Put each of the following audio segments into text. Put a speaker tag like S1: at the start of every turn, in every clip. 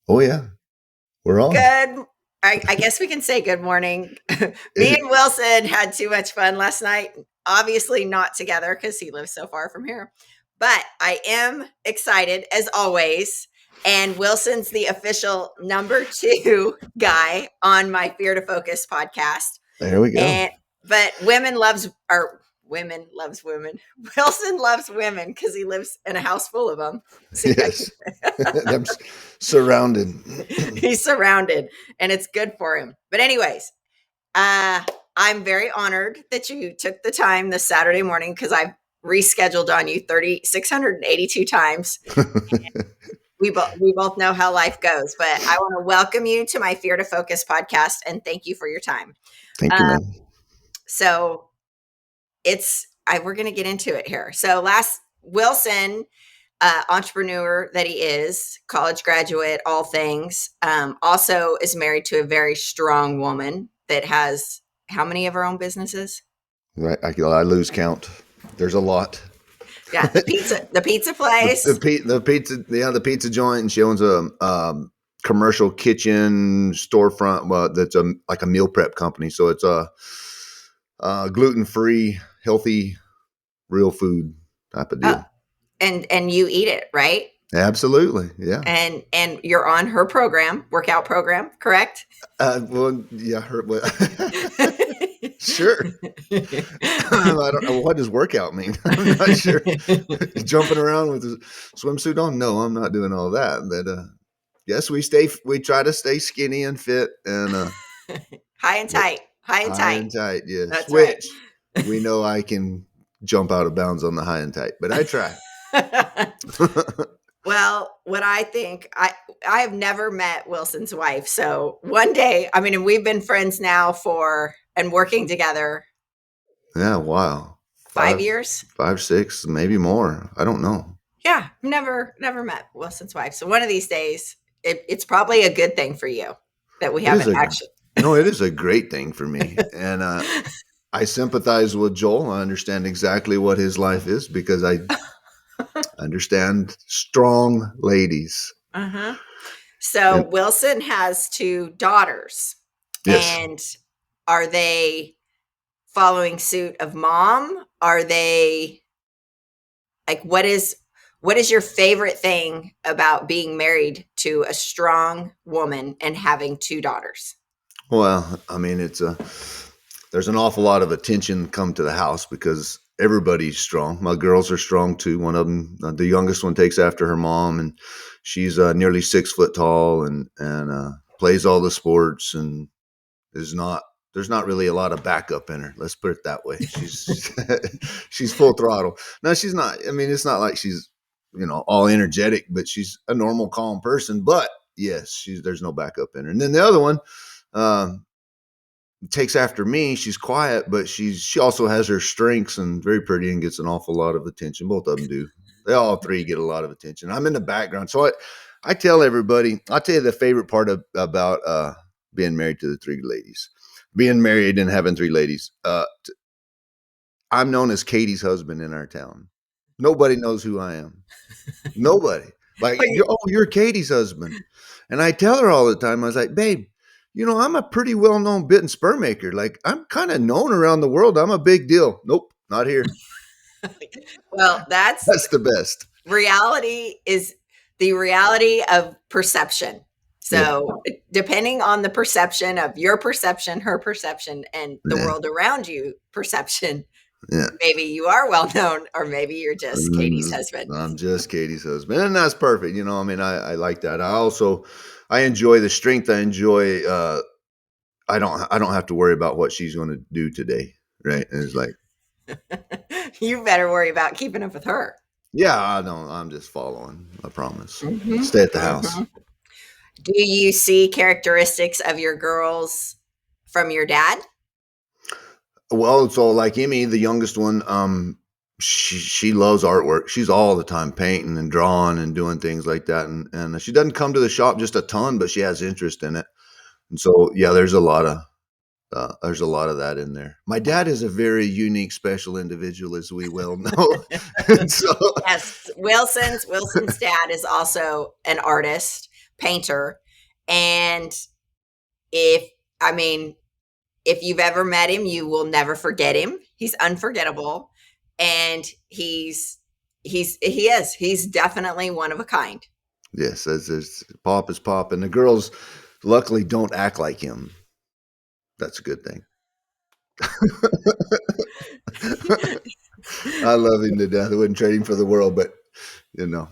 S1: Oh yeah, we're on.
S2: Good. I guess we can say good morning. Me and Wilson had too much fun last night. Obviously, not together because he lives so far from here. But I am excited as always. And Wilson's the official number 2 guy on my Fear to Focus podcast.
S1: There we go.
S2: And but women loves women. Wilson loves women because he lives in a house full of them. See,
S1: Yes, I'm surrounded.
S2: he's surrounded, and it's good for him. But anyways, I'm very honored that you took the time this Saturday morning because I've rescheduled on you 682 times. We both know how life goes, but I want to welcome you to my Fear to Focus podcast and thank you for your time.
S1: Thank you, man.
S2: So we're going to get into it here. So Wilson, entrepreneur that he is, college graduate, all things, also is married to a very strong woman that has how many of her own businesses?
S1: Right, I lose count. There's a lot.
S2: Yeah, the pizza place,
S1: the pizza joint, and she owns a commercial kitchen storefront. That's like a meal prep company, so it's a gluten-free, healthy, real food type of deal.
S2: And you eat it, right?
S1: Absolutely, yeah.
S2: And you're on her workout program, correct?
S1: Well, yeah, sure. I don't know, what does workout mean? I'm not sure. Jumping around with a swimsuit on? No, I'm not doing all that. But yes, we try to stay skinny and fit and
S2: high and tight.
S1: Yes.
S2: That's
S1: Which
S2: right.
S1: we know I can jump out of bounds on the high and tight, but I try.
S2: Well, what I think, I have never met Wilson's wife. So one day, I mean, and we've been friends now and working together.
S1: Yeah, wow.
S2: 5 years?
S1: 5, 6, maybe more. I don't know.
S2: Yeah, never met Wilson's wife. So one of these days, it's probably a good thing for you that we haven't actually.
S1: No, it is a great thing for me. And I sympathize with Joel. I understand exactly what his life is because I understand strong ladies.
S2: Uh-huh. So Wilson has 2 daughters.
S1: Yes.
S2: And are they following suit of mom? Are they like, what is your favorite thing about being married to a strong woman and having 2 daughters?
S1: Well, I mean, there's an awful lot of attention come to the house because everybody's strong. My girls are strong too. One of them, the youngest one, takes after her mom, and she's nearly 6 foot tall and plays all the sports and there's not really a lot of backup in her. Let's put it that way. She's full throttle. No, she's not. I mean, it's not like she's, all energetic, but she's a normal, calm person. But yes, there's no backup in her. And then the other one takes after me. She's quiet, but she also has her strengths and very pretty and gets an awful lot of attention. Both of them do. They all 3 get a lot of attention. I'm in the background. So I tell everybody, I'll tell you the favorite part about being married to the 3 ladies. Being married and having 3 ladies. I'm known as Katie's husband in our town. Nobody knows who I am. Nobody. Like, you're Katie's husband. And I tell her all the time, I was like, babe, I'm a pretty well-known bit and spur maker. Like, I'm kind of known around the world. I'm a big deal. Nope, not here.
S2: Well, that's
S1: the best.
S2: Reality is the reality of perception. So depending on the perception of your perception, her perception, and the world around you perception, maybe you are well known or maybe you're just Katie's husband.
S1: I'm just Katie's husband. And that's perfect. I like that. I enjoy the strength. I enjoy, I don't have to worry about what she's going to do today. Right. And it's like,
S2: you better worry about keeping up with her.
S1: Yeah, I don't. I'm just following. I promise. Mm-hmm. Stay at the house. Mm-hmm.
S2: Do you see characteristics of your girls from your dad?
S1: Well, so like Emmy, the youngest one, she loves artwork. She's all the time painting and drawing and doing things like that. And she doesn't come to the shop just a ton, but she has interest in it. And so, yeah, there's a lot of that in there. My dad is a very unique, special individual, as we well know.
S2: So, yes, Wilson's dad is also an artist, painter. And if, I mean, if you've ever met him, you will never forget him. He's unforgettable. And he's definitely one of a kind.
S1: Yes, as Pop is Pop, and the girls luckily don't act like him. That's a good thing. I love him to death. I wouldn't trade him for the world, but you know,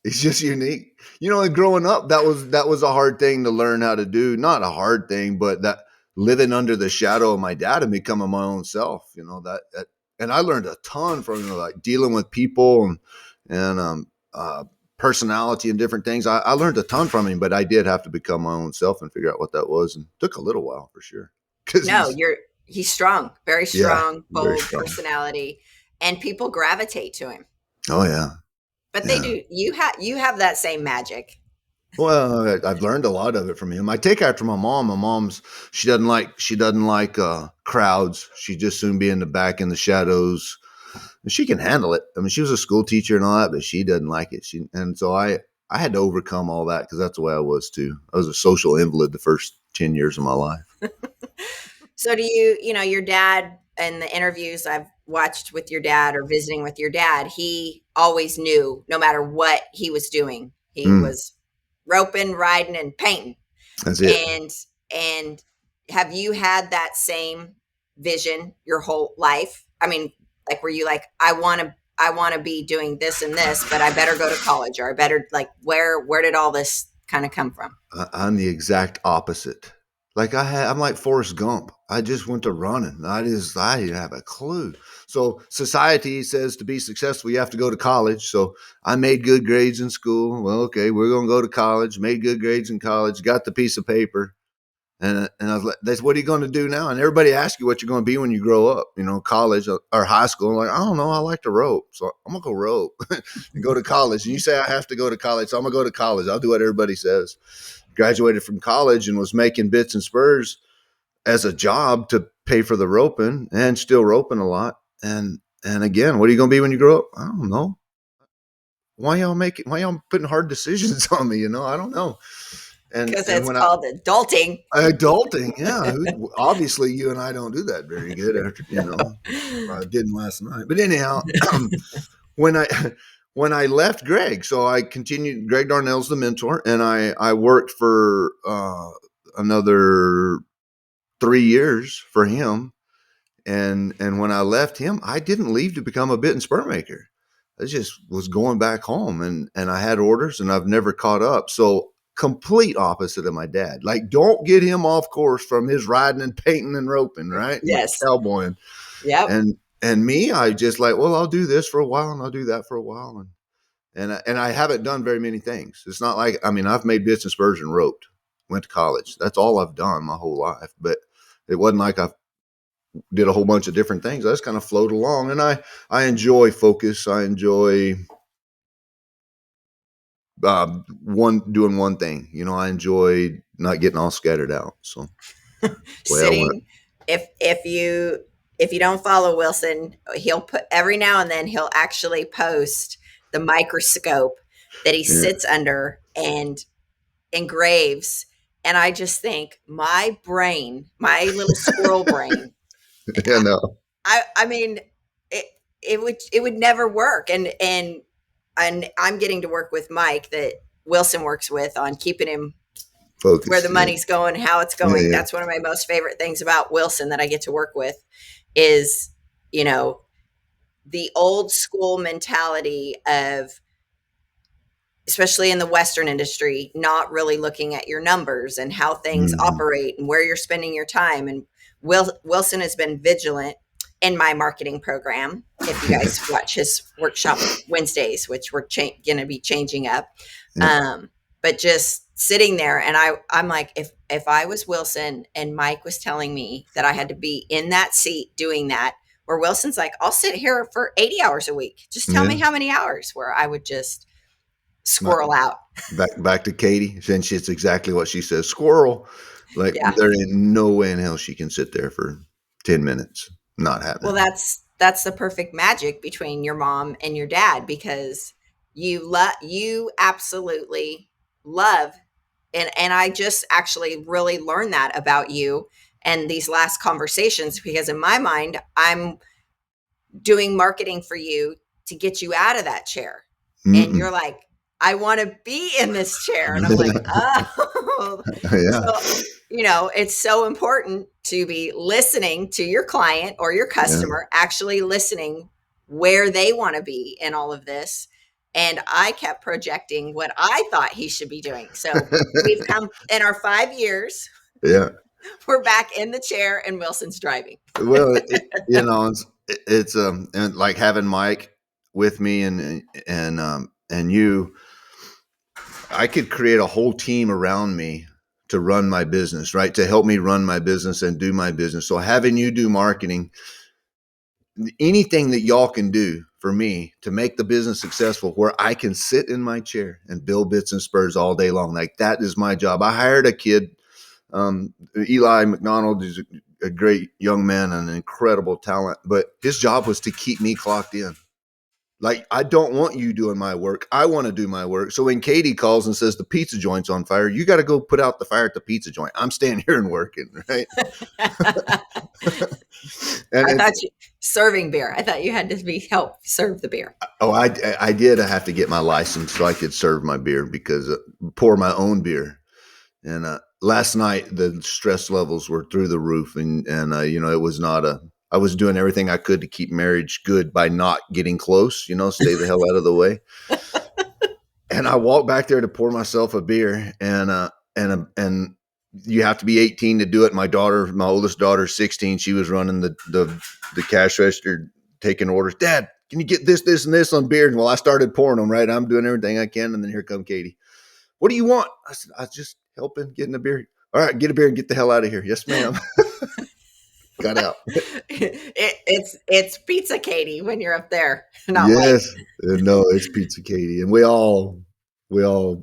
S1: he's just unique. You know, and growing up, that was a hard thing to learn how to do. Not a hard thing, but that living under the shadow of my dad and becoming my own self. You know that and I learned a ton from like dealing with people and uh, personality and different things. I learned a ton from him, but I did have to become my own self and figure out what that was, and it took a little while for sure because
S2: No,
S1: he's
S2: he's strong, very
S1: yeah
S2: strong,
S1: very
S2: bold
S1: strong.
S2: personality, and people gravitate to him.
S1: Oh yeah,
S2: But they
S1: yeah.
S2: do. You have that same magic.
S1: Well, I've learned a lot of it from him. I take after my mom. My mom's she doesn't like crowds. She just soon be in the back in the shadows. And she can handle it. I mean, she was a school teacher and all that, but she doesn't like it. So I had to overcome all that because that's the way I was too. I was a social invalid the first 10 years of my life.
S2: So do you, your dad and the interviews I've watched with your dad or visiting with your dad, he always knew no matter what he was doing, he
S1: Mm,
S2: was roping, riding, and painting.
S1: that's it.
S2: And and have you had that same vision your whole life? I mean, like were you like, I want to be doing this and this, but I better go to college, or I better, like, where did all this kind of come from?
S1: I'm the exact opposite. I'm like Forrest Gump. I just went to running. I didn't have a clue. So society says to be successful, you have to go to college. So I made good grades in school. Well, okay, we're going to go to college. Made good grades in college. Got the piece of paper. And I was like, "That's what are you going to do now?" And everybody asks you what you're going to be when you grow up. You know, college or high school. I'm like, I don't know. I like to rope, so I'm gonna go rope and go to college. And you say I have to go to college, so I'm gonna go to college. I'll do what everybody says. Graduated from college and was making Bits and Spurs as a job to pay for the roping, and still roping a lot. And again, what are you going to be when you grow up? I don't know. Why y'all putting hard decisions on me? I don't know.
S2: Because
S1: And
S2: it's
S1: when
S2: called adulting.
S1: adulting, yeah, obviously you and I don't do that very good after, I didn't last night. But anyhow, when I when I left Greg, so I continued. Greg Darnell's the mentor, and I worked for another 3 years for him. And when I left him, I didn't leave to become a bit and spur maker. I just was going back home, and I had orders, and I've never caught up. So complete opposite of my dad. Like, don't get him off course from his riding and painting and roping, right? And
S2: Yes.
S1: cowboying.
S2: Yep.
S1: And me, I just like, well, I'll do this for a while and I'll do that for a while. And I haven't done very many things. It's not like, I mean, I've made bits and spurs and roped, went to college. That's all I've done my whole life. But it wasn't like I did a whole bunch of different things. I just kind of float along, and I enjoy focus. I enjoy one doing one thing. I enjoy not getting all scattered out. So the way I went.
S2: Sitting, if you don't follow Wilson, he'll put every now and then he'll actually post the microscope that he
S1: Yeah,
S2: sits under and engraves. And I just think my brain, my little squirrel brain,
S1: yeah, no
S2: I mean, it it would never work. And I'm getting to work with Mike, that Wilson works with, on keeping him where the
S1: focus. Yeah,
S2: money's going, how it's
S1: yeah,
S2: going.
S1: yeah.
S2: That's one of my most favorite things about Wilson that I get to work with is, you know, the old school mentality of, especially in the Western industry, not really looking at your numbers and how things
S1: Hmm.
S2: operate and where you're spending your time. And Wilson has been vigilant in my marketing program. If you guys watch his workshop Wednesdays, which we're going to be changing up,
S1: Yeah,
S2: um, but just sitting there, and I'm like, if I was Wilson and Mike was telling me that I had to be in that seat doing that, where Wilson's like, I'll sit here for 80 hours a week. Just tell
S1: yeah.
S2: me how many hours, where I would just
S1: My,
S2: squirrel out.
S1: back to Katie, since it's exactly what she says. Squirrel. Like,
S2: Yeah.
S1: there ain't no way in hell she can sit there for 10 minutes. Not
S2: Well,
S1: happening.
S2: that's the perfect magic between your mom and your dad, because you absolutely love And I just actually really learned that about you and these last conversations, because in my mind, I'm doing marketing for you to get you out of that chair. And
S1: Mm-mm.
S2: you're like, I want to be in this chair. And I'm like, oh,
S1: Yeah,
S2: so, it's so important to be listening to your client or your
S1: yeah.
S2: customer, actually listening where they want to be in all of this. And I kept projecting what I thought he should be doing. So we've come in our 5 years,
S1: Yeah.
S2: we're back in the chair and Wilson's driving.
S1: Well, it's and like having Mike with me and you, I could create a whole team around me to run my business, right? To help me run my business and do my business. So having you do marketing, anything that y'all can do for me to make the business successful, where I can sit in my chair and build Bits and Spurs all day long. Like that is my job. I hired a kid, Eli McDonald is a great young man and an incredible talent, but his job was to keep me clocked in. Like, I don't want you doing my work. I want to do my work. So when Katie calls and says the pizza joint's on fire, you got to go put out the fire at the pizza joint. I'm staying here and working, right? And
S2: I thought
S1: it's
S2: you serving beer. I thought you had to be help serve the beer.
S1: oh, I did. I have to get my license so I could serve my beer because pour my own beer. And last night the stress levels were through the roof, and it was not a. I was doing everything I could to keep marriage good by not getting close. Stay the hell out of the way. And I walked back there to pour myself a beer, and you have to be 18 to do it. My oldest daughter, 16. She was running the cash register, taking orders. Dad, can you get this, this, and this on beer? And well, I started pouring them. Right, I'm doing everything I can, and then here come Katie. What do you want? I said, I was just helping getting a beer. All right, get a beer and get the hell out of here. Yes, ma'am. Got out.
S2: It's Pizza Katie when you're up there, not Mike.
S1: Yes. No, it's Pizza Katie. And we all we're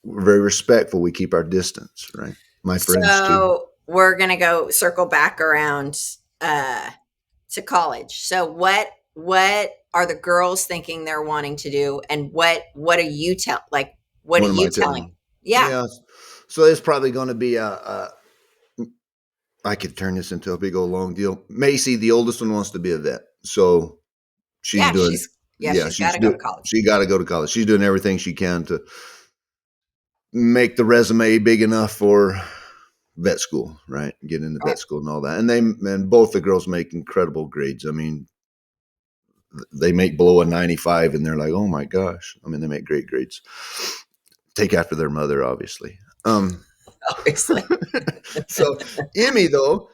S1: very respectful. We keep our distance, right? My friends too.
S2: So we're gonna go circle back around uh, to college. So what are the girls thinking they're wanting to do, and what are you what are
S1: What am
S2: you
S1: I
S2: telling?
S1: telling?
S2: Yeah,
S1: Yeah. So it's probably going to be I could turn this into a big old long deal. Macy, the oldest one, wants to be a vet. So she's
S2: yeah,
S1: doing, yeah,
S2: she's got to go to college.
S1: she got to go to college. She's doing everything she can to make the resume big enough for vet school, right? Get into vet
S2: Right.
S1: school and all that. And both the girls make incredible grades. I mean, they make below a 95 and they're like, oh my gosh. I mean, they make great grades. Take after their mother, obviously.
S2: Obviously.
S1: So Emmy, though,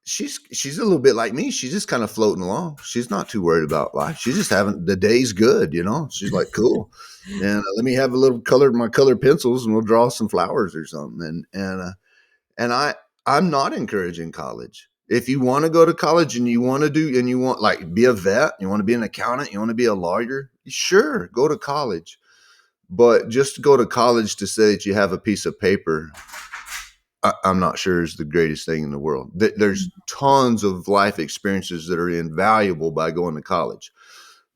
S1: she's a little bit like me. She's just kind of floating along. She's not too worried about life. She's just having the day's good. She's like, cool. And let me have a little my colored pencils, and we'll draw some flowers or something. And I'm not encouraging college. If you want to go to college and you want to do and you want like be a vet, you want to be an accountant, you want to be a lawyer, sure, go to college. But just go to college to say that you have a piece of paper, I'm not sure is the greatest thing in the world. There's tons of life experiences that are invaluable by going to college,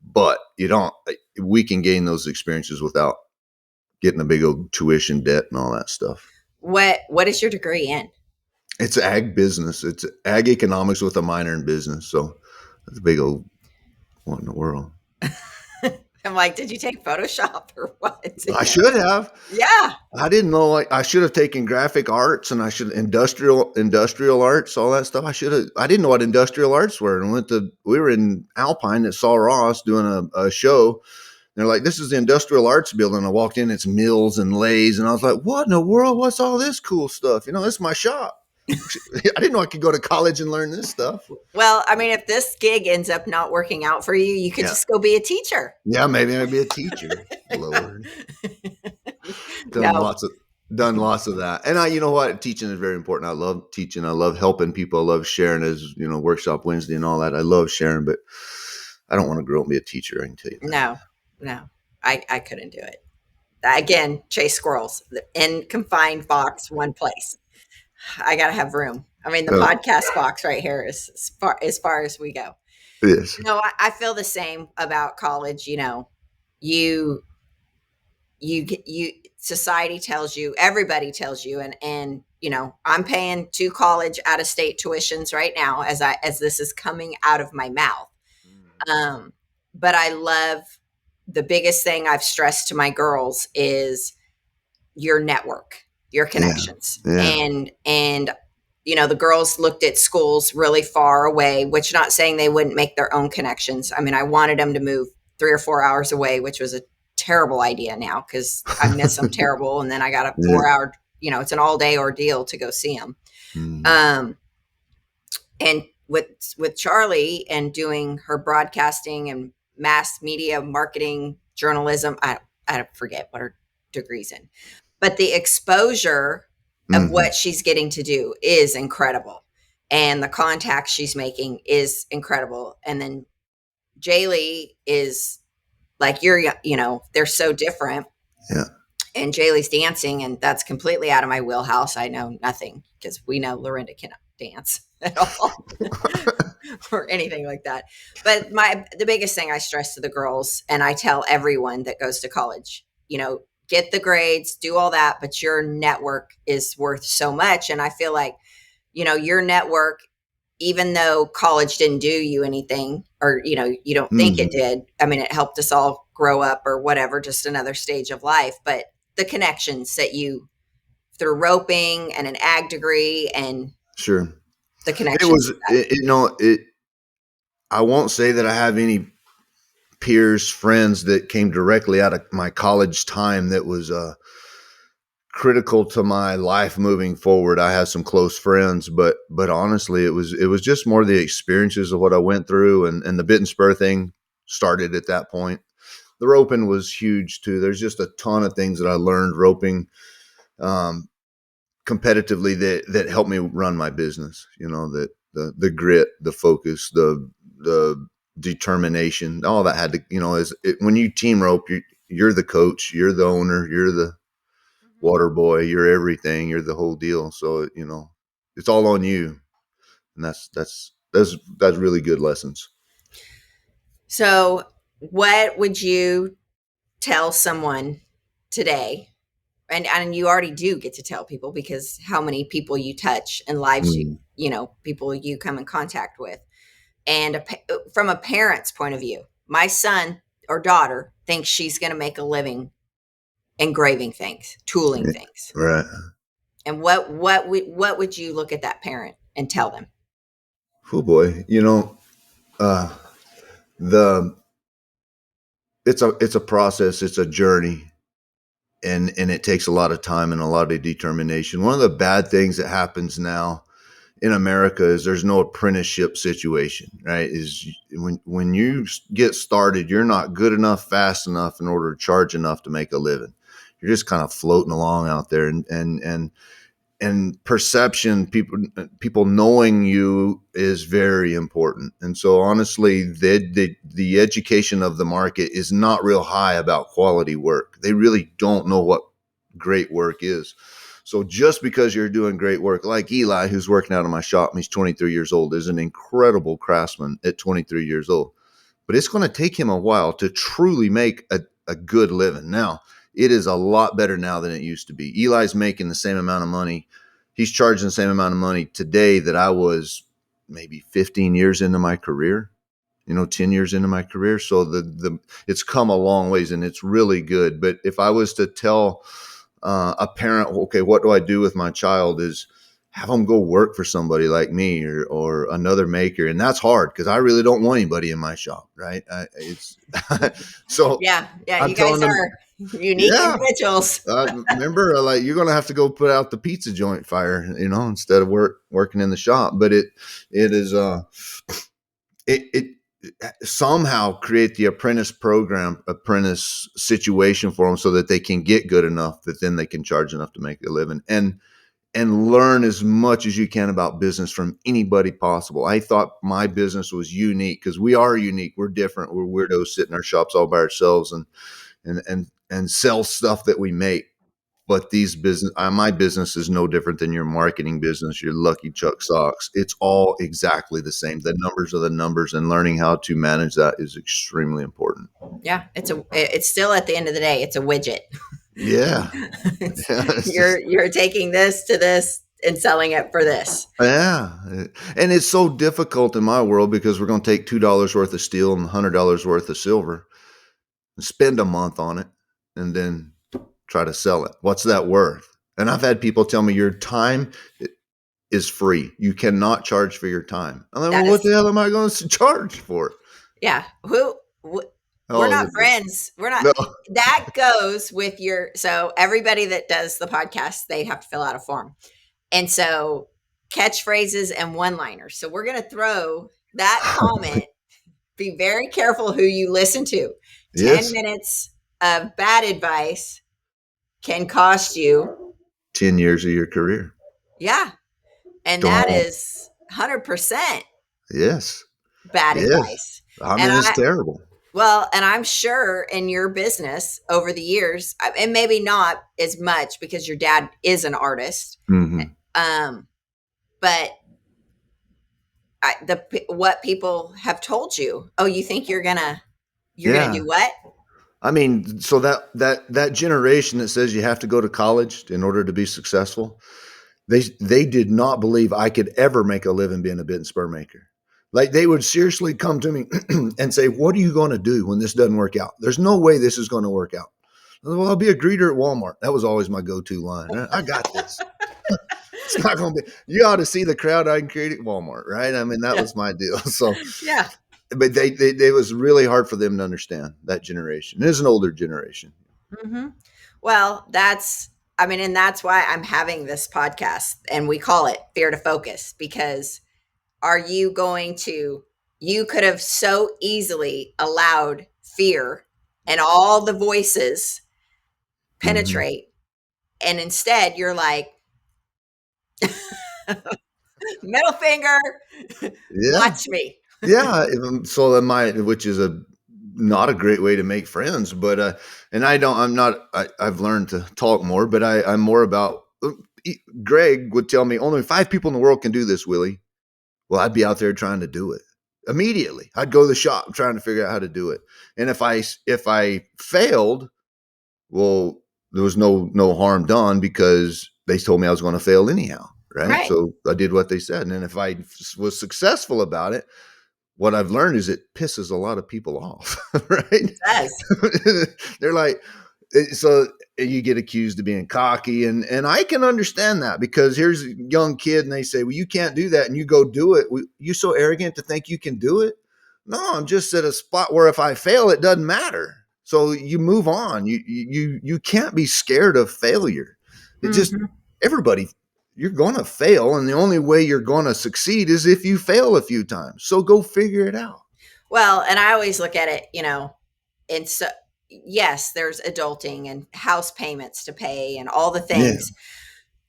S1: but you don't. We can gain those experiences without getting a big old tuition debt and all that stuff.
S2: What is your degree in?
S1: It's ag business. It's ag economics with a minor in business. So that's a big old what in the world.
S2: I'm like, did you take Photoshop or what?
S1: I should have.
S2: Yeah.
S1: I didn't know. I should have taken graphic arts, and I should industrial arts, all that stuff. I should have. I didn't know what industrial arts were, and we were in Alpine at Saw Ross doing a show. They're like, this is the industrial arts building. I walked in, it's mills and lathes, and I was like, what in the world? What's all this cool stuff? This is my shop. I didn't know I could go to college and learn this stuff.
S2: Well, I mean, if this gig ends up not working out for you, you could
S1: Yeah.
S2: just go be a teacher.
S1: Yeah, maybe I'd be a teacher. Lord. Done
S2: No,
S1: lots of done lots of that. And you know what? Teaching is very important. I love teaching. I love helping people. I love sharing as, workshop Wednesday and all that. I love sharing, but I don't want to grow up and be a teacher. I can tell you that.
S2: no, no. I couldn't do it. Again, chase squirrels in confined box, one place. I gotta have room. I mean, the
S1: Oh,
S2: podcast box right here is as far as we go.
S1: yes.
S2: I feel the same about college. You you society tells you, everybody tells you, and I'm paying 2 college out of state tuitions right now as this is coming out of my mouth.
S1: Mhm.
S2: But I love, the biggest thing I've stressed to my girls is your network, your
S1: Yeah.
S2: connections.
S1: Yeah.
S2: And the girls looked at schools really far away, which, not saying they wouldn't make their own connections. I mean, I wanted them to move 3 or 4 hours away, which was a terrible idea now because I miss them terrible. And then I got a
S1: Yeah.
S2: 4 hour, it's an all day ordeal to go see them.
S1: Mhm.
S2: Um, and with Charlie and doing her broadcasting and mass media marketing journalism, I forget what her degrees in, but the exposure of
S1: Mhm.
S2: what she's getting to do is incredible, and the contacts she's making is incredible. And then Jaylee is like, they're so different,
S1: Yeah.
S2: and Jaylee's dancing, and that's completely out of my wheelhouse. I know nothing because we know Lorinda cannot dance at all. Or anything like that. But the biggest thing I stress to the girls, and I tell everyone that goes to college, get the grades, do all that, but your network is worth so much. And I feel like, your network, even though college didn't do you anything, or you don't think it
S1: Mhm.
S2: did. I mean, it helped us all grow up or whatever, just another stage of life. But the connections that you, through roping and an ag degree, and
S1: Sure.
S2: the
S1: It
S2: connections
S1: was,
S2: of that.
S1: it I won't say that I have any peers, friends that came directly out of my college time that was critical to my life moving forward. I have some close friends, but honestly, it was just more the experiences of what I went through, and the bit and spur thing started at that point. The roping was huge too. There's just a ton of things that I learned roping um, competitively that helped me run my business. That the grit, the focus, the determination, all that had to, when you team rope, you're the coach, you're the owner, you're the water boy, you're everything, you're the whole deal. So it's all on you, and that's really good lessons.
S2: So, what would you tell someone today? And you already do get to tell people, because how many people you touch and lives
S1: Mm.
S2: people you come in contact with. And from a parent's point of view, my son or daughter thinks she's going to make a living engraving things, tooling
S1: Yeah,
S2: things.
S1: right.
S2: And what would you look at that parent and tell them?
S1: Oh boy, uh, the it's a process, it's a journey, and it takes a lot of time and a lot of determination. One of the bad things that happens now in America is there's no apprenticeship situation, right? Is when you get started, you're not good enough, fast enough in order to charge enough to make a living. You're just kind of floating along out there, and perception, people knowing you is very important. And so honestly, the education of the market is not real high about quality work. They really don't know what great work is. So just because you're doing great work, like Eli, who's working out of my shop, he's 23 years old, is an incredible craftsman at 23 years old. But it's going to take him a while to truly make a good living. Now, it is a lot better now than it used to be. Eli's making the same amount of money. He's charging the same amount of money today that I was maybe 15 years into my career, 10 years into my career. So it's come a long ways, and it's really good. But if I was to tell a parent, okay, what do I do with my child, is have them go work for somebody like me or another maker. And that's hard because I really don't want anybody in my shop. Right. It's so
S2: Yeah, yeah,
S1: I'm
S2: you guys
S1: telling them,
S2: are unique
S1: yeah,
S2: individuals.
S1: remember, like, you're gonna have to go put out the pizza joint fire, instead of working in the shop. But it is it somehow create the apprentice situation for them so that they can get good enough that then they can charge enough to make a living, and learn as much as you can about business from anybody possible. I thought my business was unique because we are unique. We're different. We're weirdos sitting in our shops all by ourselves and sell stuff that we make. But my business is no different than your marketing business, your Lucky Chuck socks. It's all exactly the same. The numbers are the numbers, and learning how to manage that is extremely important.
S2: Yeah, it's still, at the end of the day, it's a widget.
S1: Yeah. Yeah. It's just,
S2: You're taking this to this and selling it for this.
S1: yeah. And it's so difficult in my world because we're going to take $2 worth of steel and $100 worth of silver and spend a month on it and then try to sell it. What's that worth? And I've had people tell me your time is free. You cannot charge for your time. I'm like, well,
S2: That
S1: what the
S2: is,
S1: hell am I going to charge for?
S2: yeah. We're
S1: Oh,
S2: not friends. We're not.
S1: no.
S2: That goes with your. So everybody that does the podcast, they have to fill out a form, and so catchphrases and one-liners. So we're going to throw that comment. Be very careful who you listen to. 10
S1: Yes.
S2: minutes of bad advice can cost you.
S1: 10 years of your career.
S2: Yeah. And that
S1: Don't.
S2: is 100%
S1: Yes.
S2: bad
S1: Yes.
S2: advice.
S1: I
S2: And
S1: mean, it's terrible.
S2: and I'm sure in your business over the years, and maybe not as much because your dad is an artist,
S1: Hmm.
S2: um, but what people have told you, oh, you think you're gonna
S1: Yeah.
S2: do what?
S1: I mean, so that generation that says you have to go to college in order to be successful, they did not believe I could ever make a living being a bit and spur maker. Like they would seriously come to me and say, "What are you going to do when this doesn't work out? There's no way this is going to work out." Well, I'll be a greeter at Walmart. That was always my go-to line. I got this. It's not going to be. You ought to see the crowd I can create at Walmart, right? I mean, that
S2: Yeah.
S1: was my deal. So,
S2: Yeah.
S1: but it was really hard for them to understand that generation. It is an older generation.
S2: Hmm. Well, and that's why I'm having this podcast and we call it Fear to Focus because are you going to, you could have so easily allowed fear and all the voices
S1: Hmm.
S2: penetrate. And instead, you're like, middle finger,
S1: Yeah,
S2: watch me.
S1: yeah. So that might, which is a not a great way to make friends, but and I don't. I'm not. I've learned to talk more, but I'm more about. Greg would tell me only 5 people in the world can do this, Willie. Well, I'd be out there trying to do it immediately. I'd go to the shop trying to figure out how to do it, and if I failed, well, there was no harm done because they told me I was going to fail anyhow, right?
S2: Right.
S1: So I did what they said, and then if I was successful about it, what I've learned is it pisses a lot of people off, right?
S2: It does.
S1: They're like, so you get accused of being cocky, and I can understand that because here's a young kid, and they say, "Well, you can't do that," and you go do it. You so arrogant to think you can do it? No, I'm just at a spot where if I fail, it doesn't matter. So you move on. You can't be scared of failure. It just
S2: Mhm.
S1: everybody you're going to fail, and the only way you're going to succeed is if you fail a few times. So go figure it out.
S2: Well, and I always look at it, and so yes, there's adulting and house payments to pay and all the
S1: Yeah.
S2: things.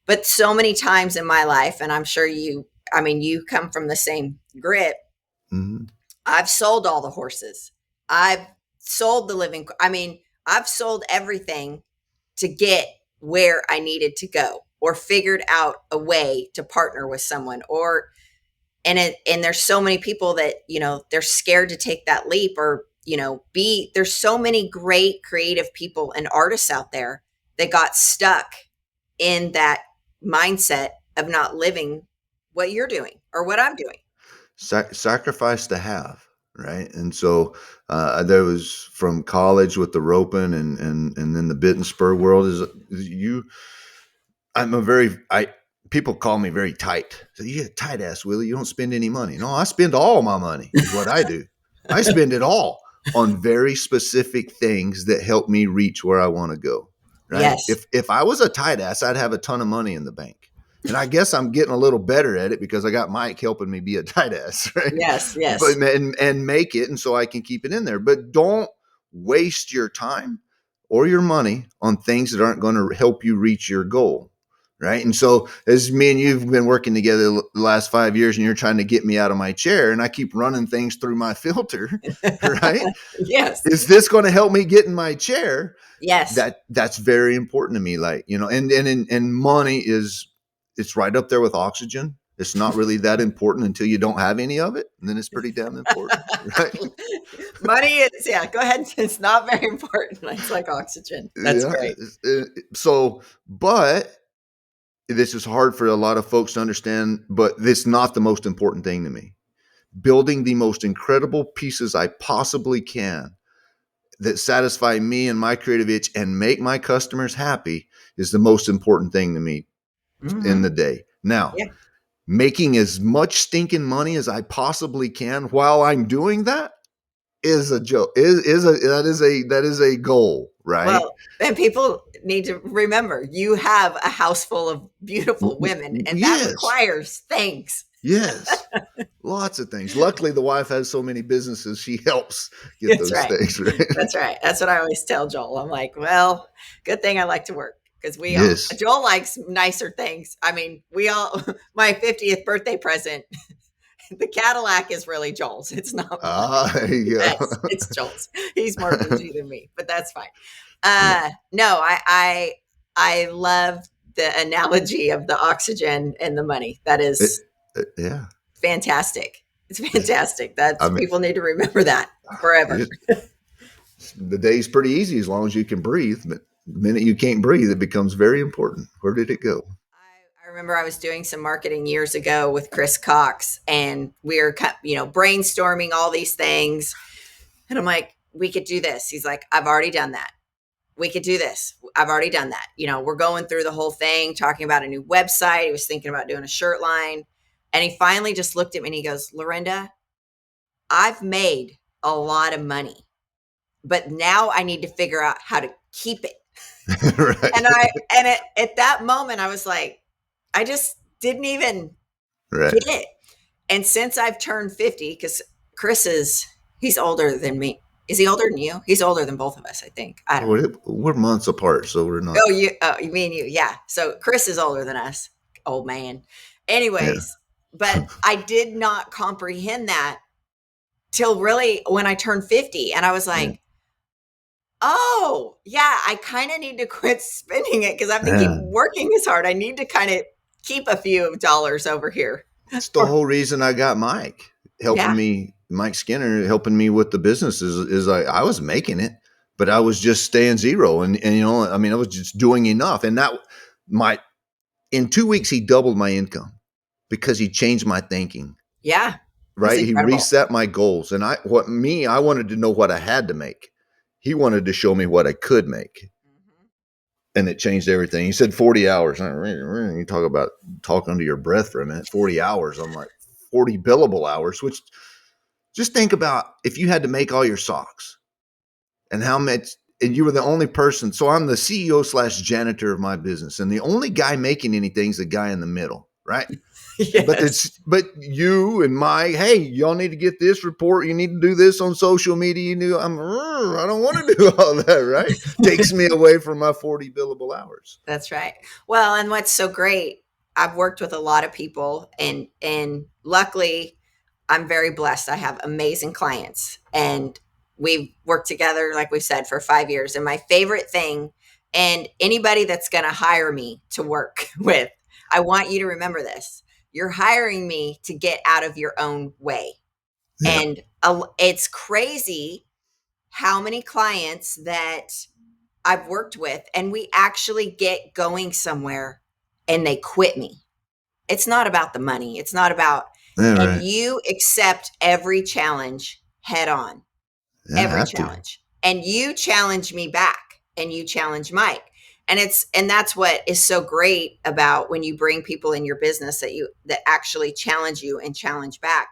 S2: But so many times in my life, and I'm sure you come from the same grit.
S1: Hmm.
S2: I've sold all the horses. I've sold the living. I've sold everything to get where I needed to go or figured out a way to partner with someone and there's so many people that, they're scared to take that leap or, there's so many great creative people and artists out there that got stuck in that mindset of not living what you're doing or what I'm doing.
S1: Sacrifice to have, right? And so there was from college with the roping and then the bit and spur world is you. I'm a very I people call me very tight. So you get tight ass, Willie. You don't spend any money. No, I spend all my money. Is what I do. I spend it all on very specific things that help me reach where I want to go. Right?
S2: Yes.
S1: If I was a tight ass, I'd have a ton of money in the bank. And I guess I'm getting a little better at it because I got Mike helping me be a tight ass, right?
S2: Yes.
S1: But
S2: Yes.
S1: and make it, and so I can keep it in there. But don't waste your time or your money on things that aren't going to help you reach your goal, right? And so, as me and you've been working together the last 5 years, and you're trying to get me out of my chair, and I keep running things through my filter, right?
S2: Yes.
S1: Is this going to help me get in my chair?
S2: Yes.
S1: That's very important to me. Like, and money is it's right up there with oxygen. It's not really that important until you don't have any of it, and then it's pretty damn important, right?
S2: Money is, yeah, go ahead. It's not very important. It's like oxygen. That's
S1: Yeah.
S2: great.
S1: So, but this is hard for a lot of folks to understand, but it's not the most important thing to me. Building the most incredible pieces I possibly can that satisfy me and my creative itch and make my customers happy is the most important thing to me in
S2: Mhm.
S1: the day. Now,
S2: Yeah.
S1: making as much stinking money as I possibly can while I'm doing that is a joke. That is a goal, right?
S2: Well, and people need to remember you have a house full of beautiful women, and that
S1: Yes.
S2: requires things.
S1: Yes. Lots of things. Luckily, the wife has so many businesses, she helps get
S2: That's
S1: those
S2: right.
S1: things, right?
S2: That's right. That's what I always tell Joel. I'm like, well, good thing I like to work because we all,
S1: Yes.
S2: Joel likes nicer things. I mean, we all, my 50th birthday present, the Cadillac is really Joel's. It's not mine.
S1: There you
S2: Yes,
S1: go.
S2: it's Joel's. He's more bougie than me, but that's fine.
S1: Yeah.
S2: No, I love the analogy of the oxygen and the money. That
S1: It,
S2: is
S1: yeah.
S2: fantastic. It's
S1: It's,
S2: fantastic. That's
S1: I mean,
S2: people need to remember that forever.
S1: it, the day's pretty easy as long as you can breathe, but the minute you can't breathe, it becomes very important. Where did it go?
S2: I remember I was doing some marketing years ago with Chris Cox, and we were, brainstorming all these things. And I'm like, we could do this. He's like, I've already done that. We could do this. I've already done that. We're going through the whole thing, talking about a new website. He was thinking about doing a shirt line. And he finally just looked at me and he goes, Lorinda, I've made a lot of money, but now I need to figure out how to keep it.
S1: Right.
S2: At that moment, I was like, I just didn't even
S1: Right.
S2: get it. And since I've turned 50, because he's older than me. Is he older than you? He's older than both of us, I think. I don't know.
S1: We're months apart, so we're not.
S2: You mean you? Yeah. So Chris is older than us, old man.
S1: Yeah.
S2: Anyways, but I did not comprehend that till really when I turned 50. And I was
S1: Yeah.
S2: like, oh, yeah, I kind of need to quit spending it because I'm thinking
S1: Yeah.
S2: working is hard. I need to kind of keep a few dollars over here.
S1: It's the whole reason I got Mike helping
S2: Yeah.
S1: me, Mike Skinner helping me with the business is I was making it, but I was just staying zero. And, I mean, I was just doing enough. And my, in 2 weeks, he doubled my income because he changed my thinking,
S2: Yeah. That's
S1: right? He
S2: incredible.
S1: reset my goals. And I wanted to know what I had to make. He wanted to show me what I could make.
S2: Mhm.
S1: And it changed everything. He said 40 hours. You talk about talking under your breath for a minute. 40 hours. I'm like, 40 billable hours, which just think about if you had to make all your socks and how much, and you were the only person. So I'm the CEO slash janitor of my business. And the only guy making anything is the guy in the middle, right?
S2: Yes.
S1: But you and Mike, hey, y'all need to get this report. You need to do this on social media. I don't want to do all that, right? Takes me away from my 40 billable hours.
S2: That's right. Well, and what's so great, I've worked with a lot of people and luckily I'm very blessed. I have amazing clients and we've worked together like we said for 5 years and my favorite thing and anybody that's going to hire me to work with, I want you to remember this. You're hiring me to get out of your own way.
S1: Yeah.
S2: And it's crazy how many clients that I've worked with and we actually get going somewhere and they quit me. It's not about the money. It's not about,
S1: Yeah,
S2: and
S1: right.
S2: you accept every challenge head on,
S1: Yeah, I
S2: every
S1: have to.
S2: challenge. And you challenge me back and you challenge Mike. And that's what is so great about when you bring people in your business that actually challenge you and challenge back.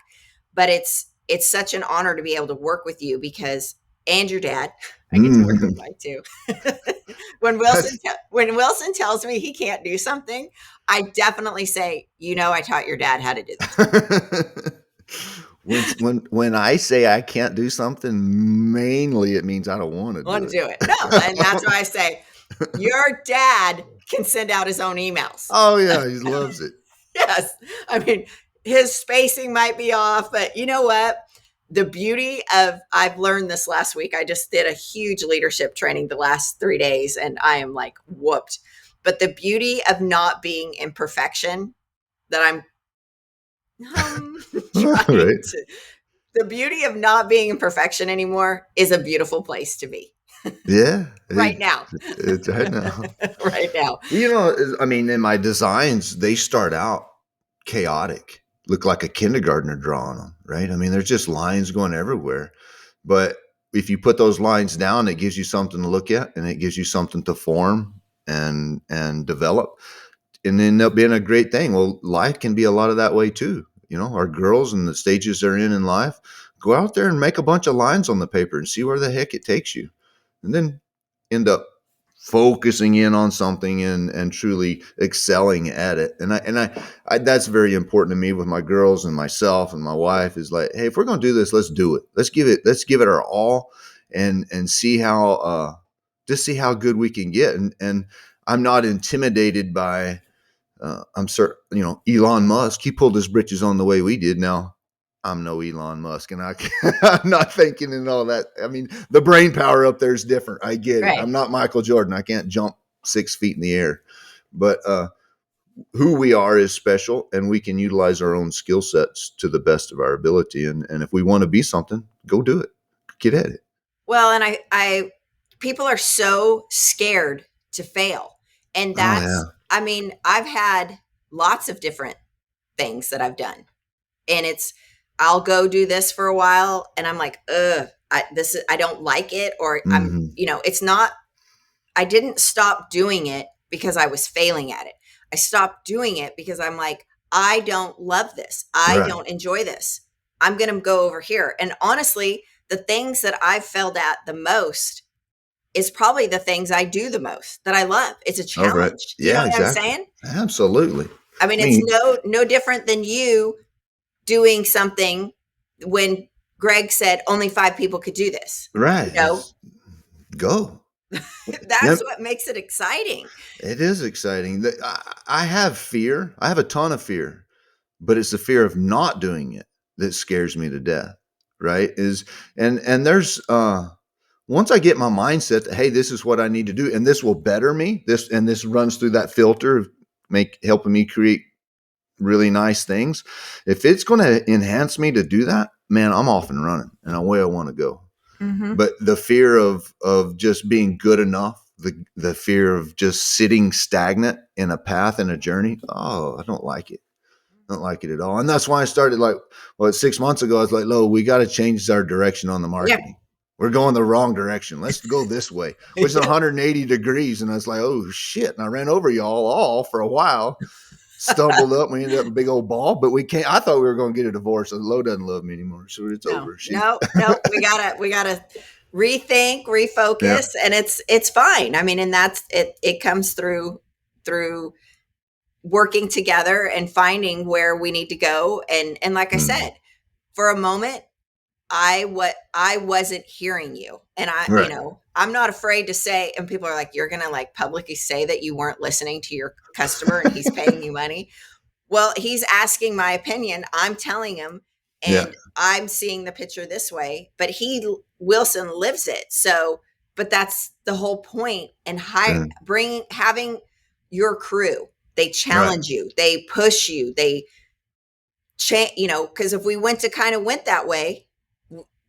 S2: But it's such an honor to be able to work with you because and your dad, I get to work with
S1: Mhm.
S2: Mike too. When Wilson tells me he can't do something, I definitely say, I taught your dad how to do this.
S1: When I say I can't do something, mainly it means I don't want to
S2: I want
S1: do
S2: to do it. No, and that's why I say your dad can send out his own emails.
S1: Oh yeah, he loves it.
S2: Yes. I mean, his spacing might be off, but you know what? The beauty of I've learned this last week. I just did a huge leadership training the last 3 days and I am like whooped. But the beauty of not being in perfection that I'm Trying
S1: Right?
S2: to. The beauty of not being in perfection anymore is a beautiful place to be
S1: Yeah,
S2: right now.
S1: it's right now.
S2: Right now.
S1: I mean, in my designs, they start out chaotic, look like a kindergartner drawing them, right? I mean, there's just lines going everywhere. But if you put those lines down, it gives you something to look at, and it gives you something to form and develop, and end up being a great thing. Well, life can be a lot of that way too. Our girls and the stages they're in life, go out there and make a bunch of lines on the paper and see where the heck it takes you, and then end up focusing in on something and truly excelling at it. And I that's very important to me with my girls and myself and my wife, is like, hey, if we're going to do this, let's do it. Let's give it our all, and see how just see how good we can get. And I'm not intimidated by I'm certain, Elon Musk, he pulled his britches on the way we did. Now, I'm no Elon Musk, and I'm not thinking in all that. I mean, the brain power up there is different. I get it.
S2: Right.
S1: I'm not Michael Jordan. I can't jump 6 feet in the air, but who we are is special, and we can utilize our own skill sets to the best of our ability. And if we want to be something, go do it. Get at it.
S2: Well, and people are so scared to fail. And
S1: Oh yeah.
S2: I mean, I've had lots of different things that I've done. And I'll go do this for a while and I'm like, I don't like it. Or
S1: Hmm.
S2: it's not, I didn't stop doing it because I was failing at it. I stopped doing it because I'm like, I don't love this. I
S1: Right.
S2: don't enjoy this. I'm going to go over here. And honestly, the things that I've failed at the most is probably the things I do the most that I love. It's a
S1: All right.
S2: challenge. You know
S1: Yeah.
S2: what I'm
S1: Exactly.
S2: saying?
S1: Absolutely.
S2: I mean,
S1: I
S2: it's
S1: mean,
S2: no different than you doing something when Greg said only 5 people could do this.
S1: right.
S2: You know,
S1: Go.
S2: that's
S1: Yep.
S2: what makes it exciting.
S1: It is exciting. I have fear. I have a ton of fear, but it's the fear of not doing it that scares me to death. Right? And there's once I get my mindset that, hey, this is what I need to do, and this will better me. This runs through that filter of helping me create really nice things. If it's going to enhance me to do that, man, I'm off and running, and away I want to go.
S2: Mm-hmm.
S1: But the fear of just being good enough, the fear of just sitting stagnant in a path and a journey, oh, I don't like it. I don't like it at all. And that's why I started, like, 6 months ago, I was like, Lo, we got to change our direction on the
S2: Yeah.
S1: marketing. We're going the wrong direction. Let's go this way, which is 180 degrees. And I was like, oh shit. And I ran over y'all all for a while, stumbled up. We ended up a big old ball, but we can't. I thought we were going to get a divorce. Lo doesn't love me anymore. So it's
S2: No,
S1: over. She's
S2: no, no. We gotta rethink,
S1: yeah.
S2: refocus, and it's fine. I mean, and that's it. It comes through working together and finding where we need to go. And like I
S1: Mhm.
S2: said, for a moment, I wasn't hearing you, and
S1: Right.
S2: I'm not afraid to say. And people are like, you're gonna like publicly say that you weren't listening to your customer, and he's paying you money. Well, he's asking my opinion. I'm telling him,
S1: Yeah.
S2: and I'm seeing the picture this way, but Wilson lives it. So, but that's the whole point. And
S1: Mhm.
S2: having your crew, they
S1: Right.
S2: challenge you, they push you, they change, because if we went that way,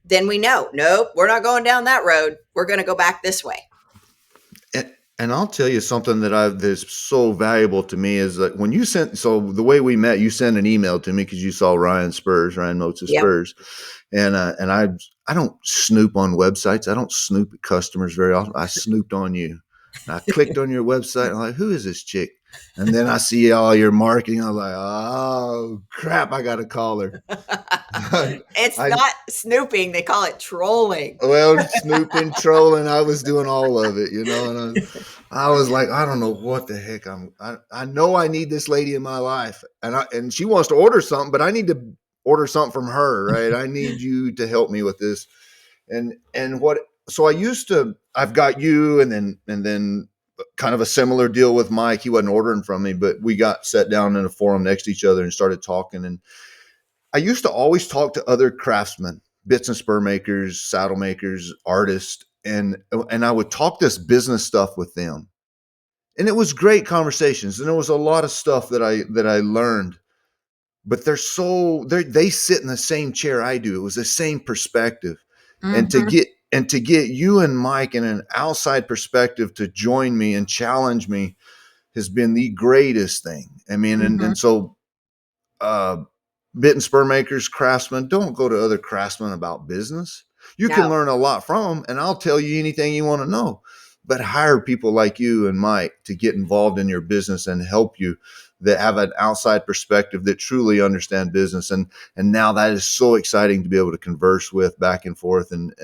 S2: then we know, nope, we're not going down that road. We're going to go back this way.
S1: And I'll tell you something that's so valuable to me is that when you sent, so the way we met, you sent an email to me because you saw Ryan Motes of
S2: Yep.
S1: Spurs, and I don't snoop on websites. I don't snoop at customers very often. I snooped on you. And I clicked on your website. And I'm like, who is this chick? And then I see all your marketing. I was like, oh crap, I got to call her.
S2: It's
S1: I
S2: not snooping. They call it trolling.
S1: Well, snooping, trolling, I was doing all of it, and I was like, I don't know what the heck I know I need this lady in my life, and she wants to order something, but I need to order something from her, right? I need you to help me with this, and what? So I've got you, and then kind of a similar deal with Mike. He wasn't ordering from me, but we got set down in a forum next to each other and started talking, and I used to always talk to other craftsmen, bits and spur makers, saddle makers, artists, and I would talk this business stuff with them. And it was great conversations, and there was a lot of stuff that I learned. but they sit in the same chair I do. It was the same perspective. And to
S2: Mhm.
S1: get you and Mike in an outside perspective to join me and challenge me has been the greatest thing. I mean,
S2: Mhm.
S1: and so uh, bit and spur makers, craftsmen, don't go to other craftsmen about business. You can
S2: No.
S1: learn a lot from them, and I'll tell you anything you want to know. But hire people like you and Mike to get involved in your business and help you, that have an outside perspective, that truly understand business. And now that is so exciting to be able to converse with back and forth. And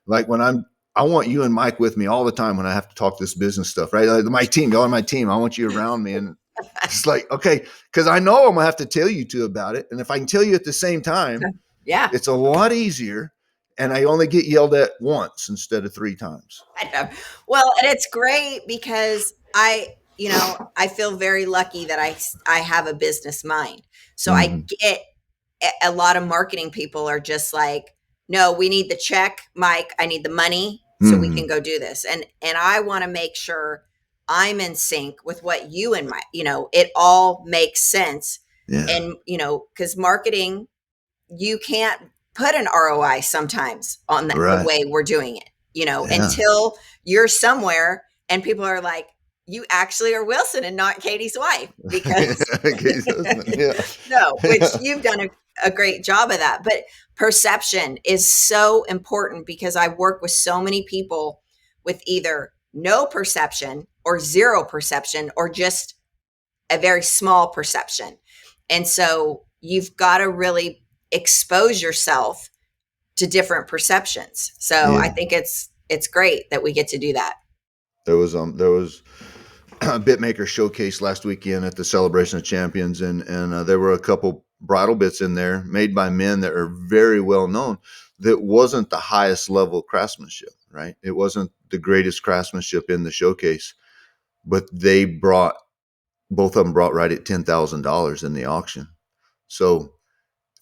S1: like when I want you and Mike with me all the time when I have to talk this business stuff, right? Like my team, y'all are my team. I want you around me. And it's like, okay, because I know I'm gonna have to tell you two about it. And if I can tell you at the same time,
S2: Yeah.
S1: it's a lot easier. And I only get yelled at once instead of three times.
S2: I know. Well, and it's great because I feel very lucky that I have a business mind. So I
S1: Mm-hmm.
S2: get a lot of marketing people are just like, no, we need the check, Mike. I need the money so we can
S1: Mm-hmm.
S2: go do this. And I want to make sure I'm in sync with what you and my, it all makes sense.
S1: Yeah.
S2: And, because marketing, you can't put an ROI sometimes on the
S1: Right.
S2: way we're doing it,
S1: Yeah.
S2: until you're somewhere and people are like, you actually are Wilson and not Katie's wife because
S1: Katie's husband. Yeah.
S2: no, which
S1: Yeah.
S2: you've done a great job of that. But perception is so important because I work with so many people with either no perception or zero perception or just a very small perception. And so you've got to really expose yourself to different perceptions. So I
S1: Yeah.
S2: think it's great that we get to do that.
S1: There was a bitmaker showcase last weekend at the Celebration of Champions, and there were a couple bridal bits in there made by men that are very well known. That wasn't the highest level craftsmanship, right? It wasn't the greatest craftsmanship in the showcase, but both of them brought right at $10,000 in the auction. So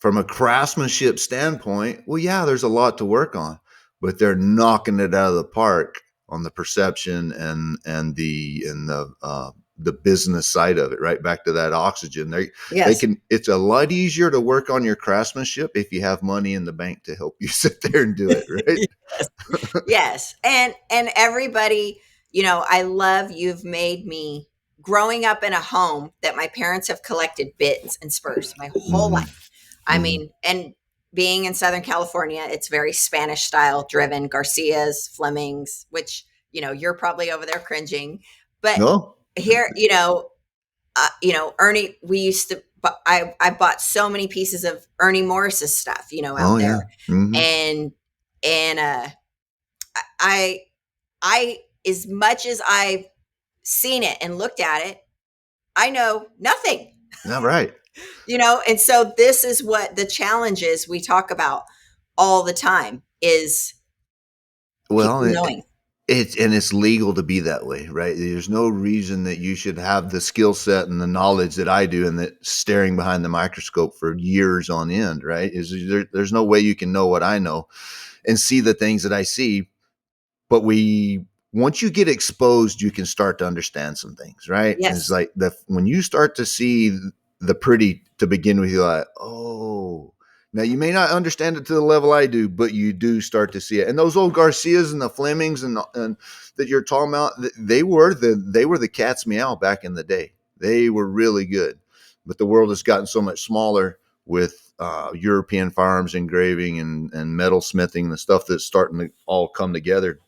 S1: from a craftsmanship standpoint, well, yeah, there's a lot to work on, but they're knocking it out of the park on the perception and the business side of it. Right back to that oxygen. They
S2: Yes.
S1: can. It's a lot easier to work on your craftsmanship if you have money in the bank to help you sit there and do it. Right.
S2: Yes. Yes. And everybody, I love you've made me growing up in a home that my parents have collected bits and spurs my whole
S1: Mm-hmm.
S2: life. I
S1: Mm-hmm.
S2: mean, and being in Southern California, it's very Spanish style driven, Garcias, Flemings, which, you're probably over there cringing. But
S1: No.
S2: here, Ernie, we used to, I bought so many pieces of Ernie Morris's stuff,
S1: Oh
S2: out
S1: yeah.
S2: there.
S1: Mm-hmm.
S2: And I, as much as I've seen it and looked at it, I know nothing,
S1: All right.
S2: and so this is what the challenges we talk about all the time is
S1: Well,
S2: people knowing.
S1: it's legal to be that way, right? There's no reason that you should have the skill set and the knowledge that I do, and that staring behind the microscope for years on end, right? There's no way you can know what I know and see the things that I see. But once you get exposed, you can start to understand some things, right? It's
S2: Yes.
S1: like when you start to see the pretty to begin with, you're like, oh, now you may not understand it to the level I do, but you do start to see it. And those old Garcias and the Flemings and that you're talking about, they were the cat's meow back in the day. They were really good, but the world has gotten so much smaller with European firearms engraving and metal smithing, the stuff that's starting to all come together.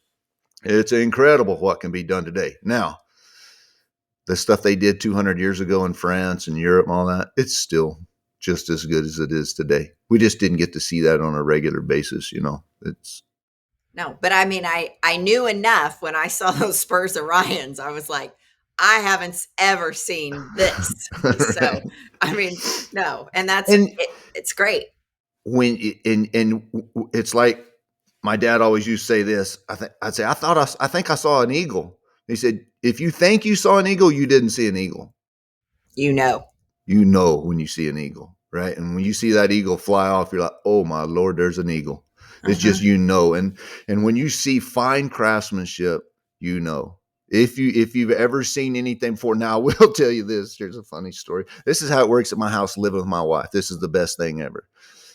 S1: It's incredible what can be done today. Now, the stuff they did 200 years ago in France and Europe and all that, it's still just as good as it is today. We just didn't get to see that on a regular basis, you know. It's
S2: No, but I mean, I knew enough when I saw those Spurs Orions. I was like, I haven't ever seen this. So,
S1: right.
S2: I mean, no, and that's
S1: And
S2: it, it's great.
S1: when and it's like my dad always used to say this. I'd say I think I saw an eagle. He said, if you think you saw an eagle, you didn't see an eagle.
S2: You know.
S1: You know when you see an eagle, right? And when you see that eagle fly off, you're like, "Oh my lord, there's an eagle." It's
S2: Uh-huh.
S1: just, you know. And when you see fine craftsmanship, you know. If you've ever seen anything before, now I will tell you this. Here's a funny story. This is how it works at my house living with my wife. This is the best thing ever.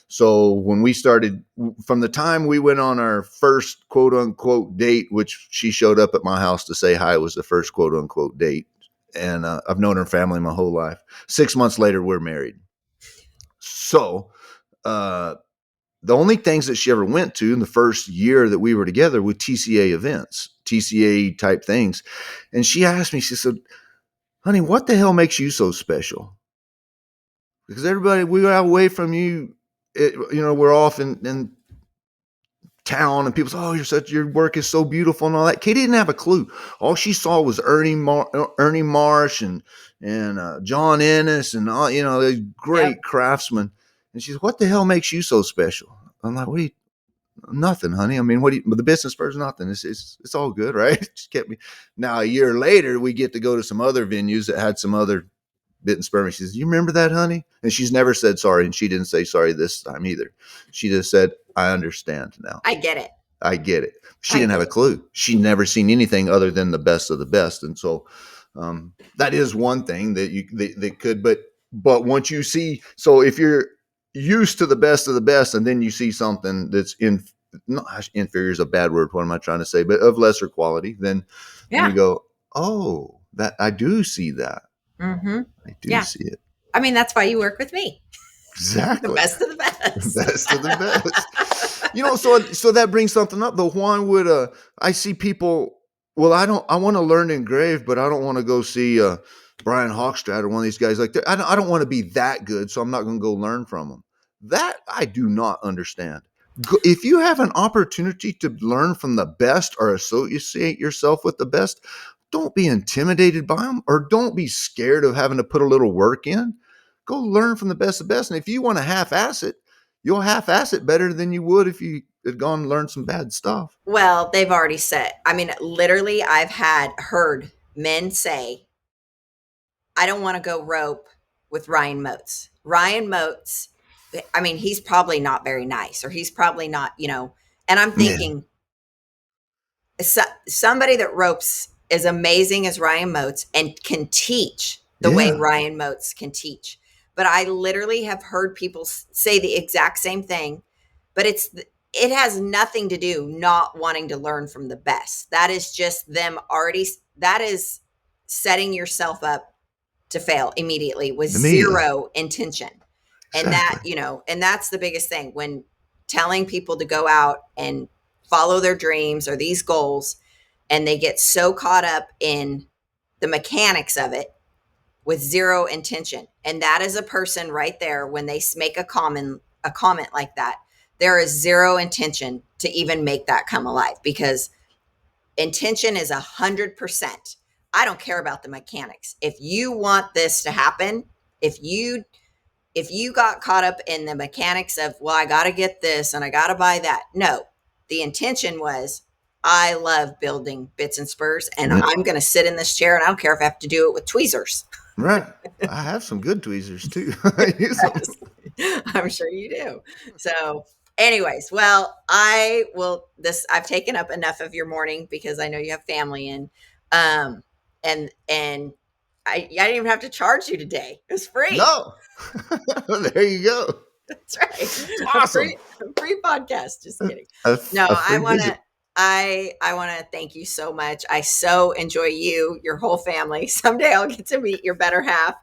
S1: So when we started, from the time we went on our first quote unquote date, which she showed up at my house to say hi, was the first quote unquote date. And I've known her family my whole life. 6 months later, we're married. So uh, the only things that she ever went to in the first year that we were together were TCA events, TCA type things. And she asked me, she said, honey, what the hell makes you so special? Because everybody, we got away from you. We're off in town and people say, oh, your work is so beautiful and all that. Katie didn't have a clue. All she saw was Ernie Marsh and John Ennis and all, these
S2: Yep.
S1: great craftsmen. And she's, what the hell makes you so special? I'm like, what do you, nothing, honey. I mean, the business Spurs, nothing. It's all good, right? Just kept me. Now a year later, we get to go to some other venues that had some other Bits Spurs. She says, you remember that, honey? And she's never said sorry, and she didn't say sorry this time either. She just said, I understand now.
S2: I get it.
S1: I get it. She
S2: I
S1: didn't
S2: get
S1: have a
S2: it.
S1: clue. She'd never seen anything other than the best of the best, and so that is one thing that could. But once you see, so if you're used to the best of the best, and then you see something that's not inferior is a bad word. What am I trying to say? But of lesser quality, then you
S2: Yeah.
S1: go, oh, that I do see that.
S2: Mm-hmm.
S1: I do
S2: Yeah.
S1: see it.
S2: I mean, that's why you work with me. The
S1: Exactly.
S2: best of the best.
S1: Best of the best. So that brings something up. Though Juan would I see people, well, I want to learn engrave, but I don't want to go see Brian Hochstrad or one of these guys like that. I don't want to be that good, so I'm not going to go learn from them. That I do not understand. If you have an opportunity to learn from the best or associate yourself with the best, don't be intimidated by them, or don't be scared of having to put a little work in. Go learn from the best of the best. And if you want to half-ass it, you'll half-ass it better than you would if you had gone and learned some bad stuff.
S2: Well, they've already said, I mean, literally, I've heard men say, I don't want to go rope with Ryan Moats. Ryan Moats, I mean, he's probably not very nice, or he's probably not, and I'm
S1: Yeah.
S2: thinking, somebody that ropes as amazing as Ryan Moats and can teach the way
S1: Yeah.
S2: Ryan Moats can teach. But I literally have heard people say the exact same thing, but it has nothing to do not wanting to learn from the best. That is just them already, that is setting yourself up to fail immediately with
S1: Immediately.
S2: zero intention. And
S1: Exactly.
S2: and that's the biggest thing when telling people to go out and follow their dreams or these goals, and they get so caught up in the mechanics of it with zero intention. And that is a person right there, when they make a comment like that, there is zero intention to even make that come alive, because intention is 100%. I don't care about the mechanics. If you want this to happen, if you got caught up in the mechanics of, well, I got to get this and I got to buy that. No, the intention was, I love building Bits and Spurs, and
S1: Yeah.
S2: I'm going to sit in this chair, and I don't care if I have to do it with tweezers.
S1: Right. I have some good tweezers too. I use them.
S2: I'm sure you do. So, anyways, well, I will. I've taken up enough of your morning because I know you have family, um, and I didn't even have to charge you today. It was free.
S1: No. There you go.
S2: That's right.
S1: It's awesome.
S2: A free podcast. Just kidding.
S1: A,
S2: No,
S1: a
S2: I
S1: free
S2: want
S1: visit.
S2: to. I want to thank you so much. I so enjoy you, your whole family. Someday I'll get to meet your better half.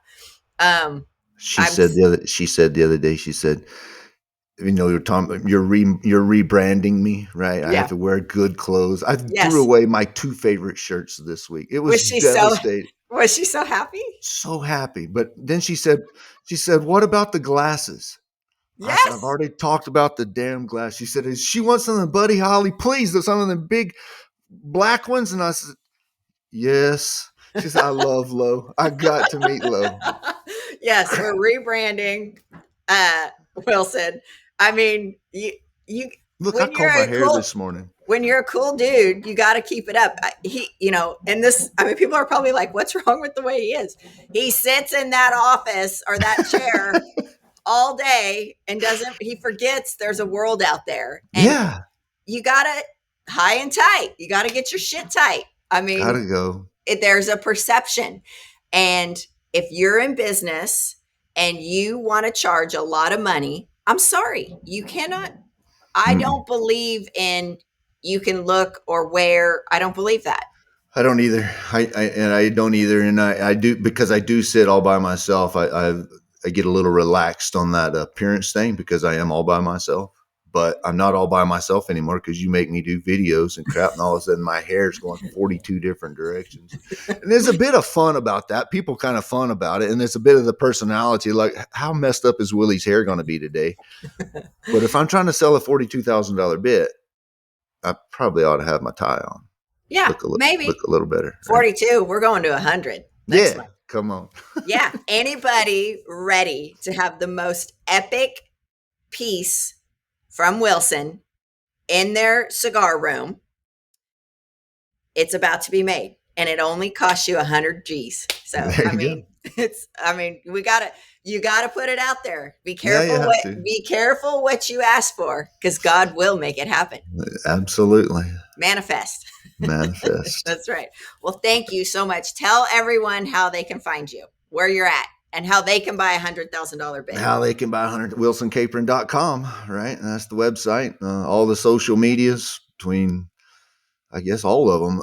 S2: Um, I'm
S1: She said the other day, she said, you're rebranding me, right? I have
S2: yeah.
S1: to wear good clothes. I threw
S2: Yes.
S1: away my two favorite shirts this week. It was
S2: Was she so
S1: devastating.
S2: was she so happy?
S1: So happy. But then she said, what about the glasses? I said, I've
S2: Yes.
S1: already talked about the damn glass. She said, she wants some of the Buddy Holly, please, some of the big black ones. And I said, yes. She said, I love Low. I got to meet Low.
S2: Yes, we're rebranding uh Wilson. I mean, you
S1: Look, I combed my hair this morning.
S2: when you're a cool dude, you got to keep it up. And this, I mean, people are probably like, what's wrong with the way he is? He sits in that office or that chair all day and he forgets there's a world out there. And
S1: Yeah.
S2: you got to high and tight. You got to get your shit tight. I mean,
S1: Gotta go.
S2: there's a perception. And if you're in business and you want to charge a lot of money, I'm sorry, you cannot. I
S1: Mm-mm.
S2: don't believe in you can look or wear. I don't believe that.
S1: I don't either. I don't either, and I do because I do sit all by myself. I get a little relaxed on that appearance thing because I am all by myself. But I'm not all by myself anymore because you make me do videos and crap, and all of a sudden my hair is going 42 different directions. And there's a bit of fun about that. People kind of fun about it, and there's a bit of the personality. Like, how messed up is Willie's hair going to be today? But if I'm trying to sell a $42,000 bit, I probably ought to have my tie on,
S2: Yeah,
S1: look
S2: maybe
S1: a little better, right?
S2: 42. We're going to 100 next
S1: Yeah,
S2: month.
S1: come on.
S2: Yeah. Anybody ready to have the most epic piece from Wilson in their cigar room? It's about to be made, and it only costs you 100 G's. So,
S1: There
S2: I
S1: you go.
S2: mean, you gotta put it out there.
S1: Yeah, you have to.
S2: Be careful what you ask for, because God will make it happen.
S1: Absolutely.
S2: Manifest.
S1: Manifest.
S2: That's right. Well, thank you so much. Tell everyone how they can find you, where you're at, and how they can buy $100,000 bid.
S1: How they can buy 100 wilsoncapron.com, right? That's the website. All the social medias between, I guess, all of them.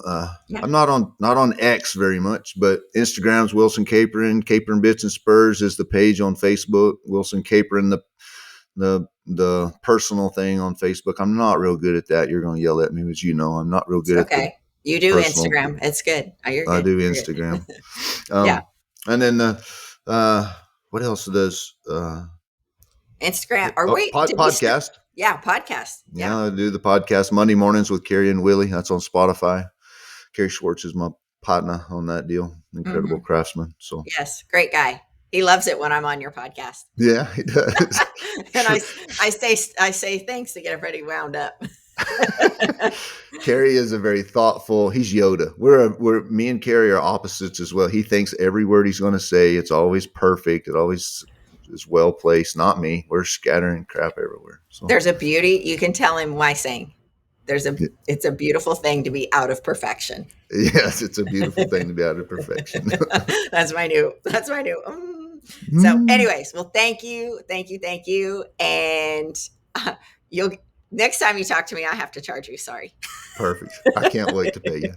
S2: Yeah.
S1: I'm not on X very much, but Instagram's Wilson Capron. Capron Bits and Spurs is the page on Facebook. Wilson Capron, the personal thing on Facebook. I'm not real good at that. You're going to yell at me, as you know. I'm not real
S2: It's
S1: good at the
S2: okay. You do
S1: personal.
S2: Instagram. It's good. Oh, you're
S1: I
S2: good.
S1: do
S2: You're good.
S1: Instagram.
S2: Yeah.
S1: And then what else does
S2: Instagram. Or wait, did we start?
S1: podcast?
S2: Yeah, podcast. Yeah.
S1: Yeah, I do the podcast Monday mornings with Carrie and Willie. That's on Spotify. Carrie Schwartz is my partner on that deal. Incredible
S2: Mhm.
S1: craftsman. So
S2: Yes, great guy. He loves it when I'm on your podcast.
S1: yeah, he does.
S2: And
S1: Sure.
S2: I say thanks to get everybody wound up.
S1: Carrie is a very thoughtful. He's Yoda. We're me and Carrie are opposites as well. He thinks every word he's going to say, it's always perfect. It always is well placed. Not me. We're scattering crap everywhere. So
S2: There's a beauty. You can tell him why saying.
S1: yeah.
S2: It's a beautiful thing to be out of perfection.
S1: Yes, it's a beautiful thing to be out of perfection.
S2: That's my new. So, anyways, well, thank you, and you'll next time you talk to me, I have to charge you. Sorry.
S1: Perfect. I can't wait to pay you.